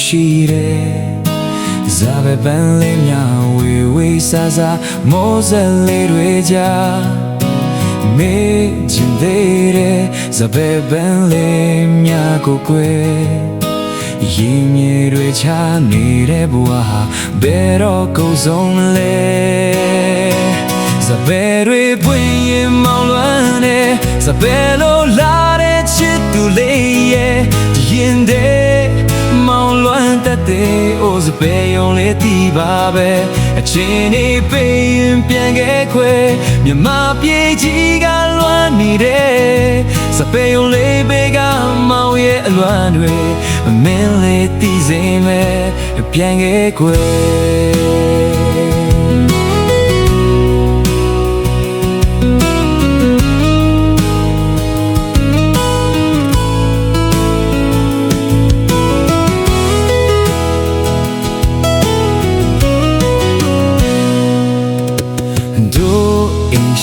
ရှိတယ်ဇာပဲပန်းလေးများဝေဝေဆာဆာမောဇလေးတွေကြားမေ့ချင်သေးတယ်ဇာပဲပန်းလေးများကိုကွယ်ရင်မြေတွေချနေတဲ့ဘဝဟာဘယ်တော့ကုန်ဆုံးလဲဇာပဲတွေပွင့်ရင်မောင်လွမ်းနေဇာပဲလိုလာတဲ့ချစ်သူလေးရဲ့ရင်တဲ့မောင်လွမ်းတတ်တဲ့အိုးစပယ်ယုံလေးတီးပါပဲအချင်းနေပေးရင်ပြန်ခဲ့ခွဲမြမပြေကြီးကလွမ်းနေတယ်စပယ်ယုံလေးဘေးကမောင်ရဲ့အလွမ်းတွေမင်းလေးတီးစိမ်မဲ့ပြန်ခဲ့ခွဲ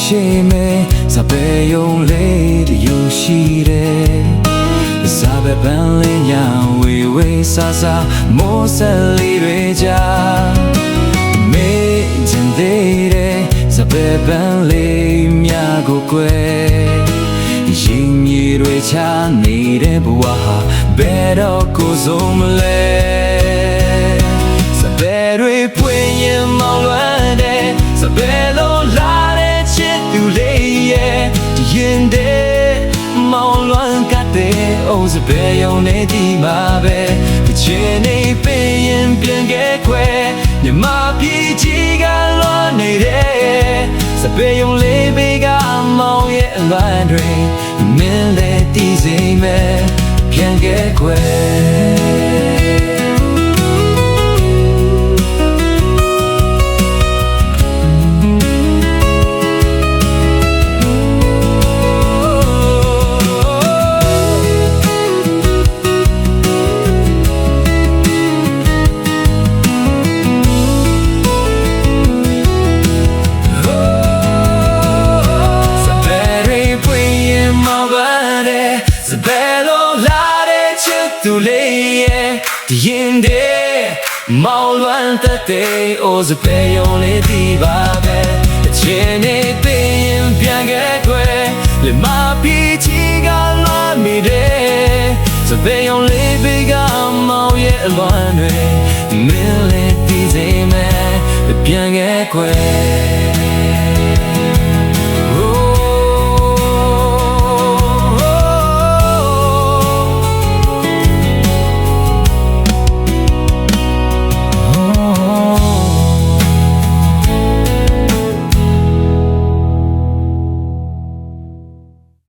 ရှိမယ်စပယ်ယုံလေးတယူရှိတယ်စပယ်ပန်းလေးညာဝေဝေဆာဆာမောဆယ်လေးတွေကြားမေ့ချင်သေးတယ်စပယ်ပန်းလေးများကိုကွယ်ရင်မြေတွေချနေတဲ့ဘဝဟာဘယ်တော့ကိုဆုံးမလဲစပယ်တွေပွင့်ရင်မောင်လွမ်းတယ်စပယ်လုံးလာသူလေးရဲ့ရင်တဲ့မောင်လွမ်းကတဲ့အိုးစပယ်ယုံနေဒီမှာပဲချင်နေပေးရင်ပြန်ခဲ့ခွဲမြမပြေကြီးကလွမ်းနေတယ်စပယ်ယုံလေးဘေးကမောင်ရဲ့အလွမ်းတွေမင်းလည်းတီးစိမ်မဲ့ပြန်ခဲ့ခွဲသူလေးရဲ့ရင်တဲ့မောင်လွမ်းတတ်တဲ့အိုးစပယ်ယုံလေးဒီပါပဲအချင်းနေပေးရင်ပြန်ခဲ့ခွဲလက်မပြေချီကလွမ်းမိတယ်စပယ်ယုံလေးဘေးကမောင်ရဲ့အလွမ်းတွေမင်းလေးဒီစိမ်မဲ့ပြန်ခဲ့ခွဲ